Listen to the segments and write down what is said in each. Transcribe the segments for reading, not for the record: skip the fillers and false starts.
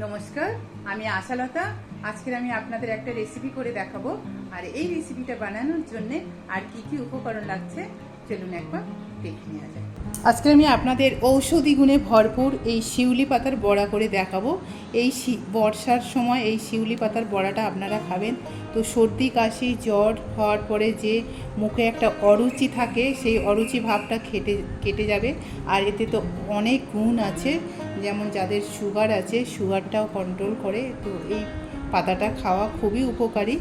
নমস্কার, আমি আশালতা। আজকের আমি আপনাদের একটা রেসিপি করে দেখাবো। আর এই রেসিপিটা বানানোর জন্য আর কি কি উপকরণ লাগছে চলুন একবার দেখে নেওয়া যায়। আজকে আমি আপনাদের ঔষধি গুণে ভরপুর এই শিউলি পাতার বড়া করে দেখাবো। এই বর্ষার সময় এই শিউলি পাতার বড়াটা আপনারা খাবেন তো সর্দি কাশি জ্বর হওয়ার পরে যে মুখে একটা অরুচি থাকে সেই অরুচি ভাবটা কেটে যাবে। আর এতে তো অনেক গুণ আছে, যেমন যাদের সুগার আছে সুগারটাও কন্ট্রোল করে। তো এই পাতাটা খাওয়া খুবই উপকারী।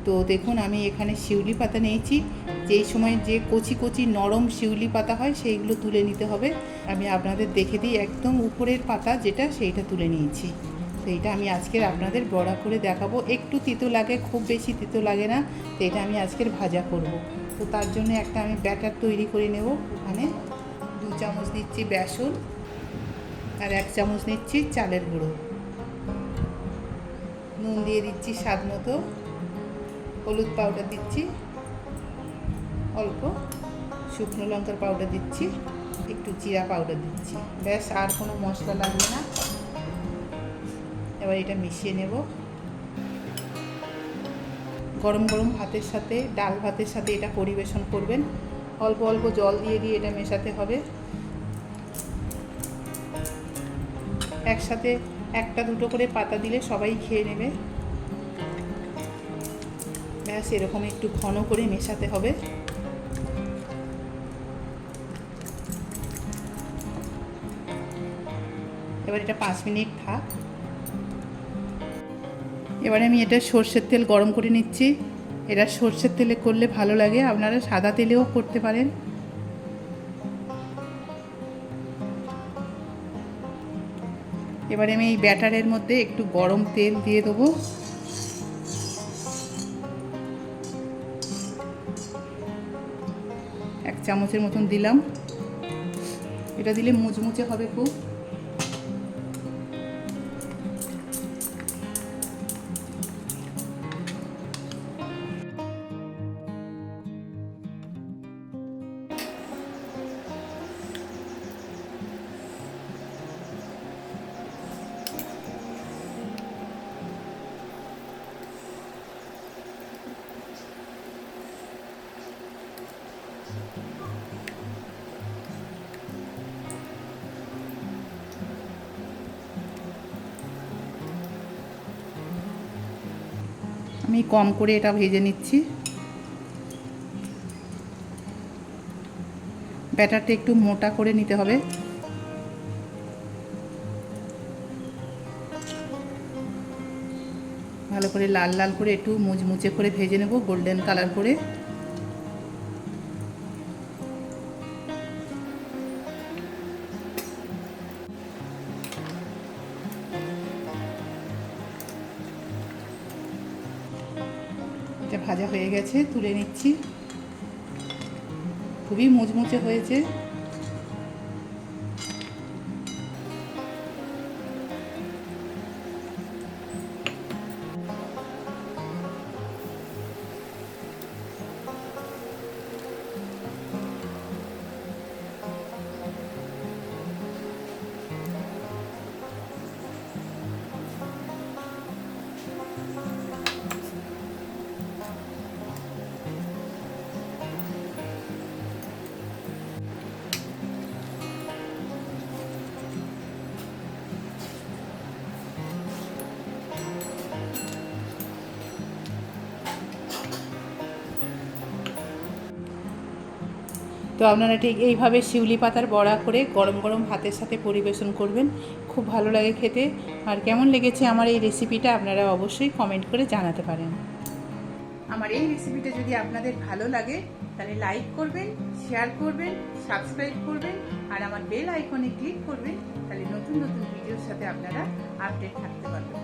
তো দেখুন আমি এখানে শিউলি পাতা নিয়েছি। যেই সময় যে কচি কচি নরম শিউলি পাতা হয় সেইগুলো তুলে নিতে হবে। আমি আপনাদের দেখে দিই, একদম উপরের পাতা যেটা সেইটা তুলে নিয়েছি। তো এইটা আমি আজকের আপনাদের বড়া করে দেখাবো। একটু তিতো লাগে, খুব বেশি তিতো লাগে না। তো এটা আমি আজকের ভাজা করব। তো তার জন্য একটা আমি ব্যাটার তৈরি করে নেব। ওখানে 2 চামচ দিচ্ছি বেসন আর 1 চামচ নিচ্ছি চালের গুঁড়ো। নুন দিয়ে দিচ্ছি স্বাদ মতো, হলুদ পাউডার দিচ্ছি অল্প, শুকনো লঙ্কার পাউডার দিচ্ছি, একটু জিরা পাউডার দিচ্ছি। ব্যাস, আর কোনো মশলা লাগবে না। এবার এটা মিশিয়ে নেব। গরম গরম ভাতের সাথে, ডাল ভাতের সাথে এটা পরিবেশন করবেন। অল্প অল্প জল দিয়ে দিয়ে এটা মেশাতে হবে। একসাথে 1-2 করে পাতা দিলে সবাই খেয়ে নেবে। ব্যাস, এরকম একটু ঘন করে মেশাতে হবে। এবার এটা 5 মিনিট থাক। এবারে আমি এটা সর্ষের তেল গরম করে নিচ্ছি। এটা সর্ষের তেলে করলে ভালো লাগে, আপনারা সাদা তেলেও করতে পারেন। এবারে আমি এই ব্যাটারের মধ্যে একটু গরম তেল দিয়ে দেবো। এক চামচের মতন দিলাম। এটা দিলে মুচমুচে হবে খুব। আমি কম করে এটা ভেজে নিচ্ছি। ব্যাটারটা একটু মোটা করে নিতে হবে। ভালো করে লাল লাল করে একটু মুচমুচে করে ভেজে নেব, গোল্ডেন কালার করে। এটা ভাজা হয়ে গেছে, তুলে নিচ্ছি। খুবই মুচমুচে হয়েছে। তো আপনারা ঠিক এইভাবে শিউলি পাতার বড়া করে গরম গরম ভাতের সাথে পরিবেশন করবেন, খুব ভালো লাগে খেতে। আর কেমন লেগেছে আমার এই রেসিপিটা আপনারা অবশ্যই কমেন্ট করে জানাতে পারেন। আমার এই রেসিপিটা যদি আপনাদের ভালো লাগে তাহলে লাইক করবেন, শেয়ার করবেন, সাবস্ক্রাইব করবেন আর আমার বেল আইকনে ক্লিক করবেন। তাহলে নতুন নতুন ভিডিওর সাথে আপনারা আপডেট থাকতে পারবেন।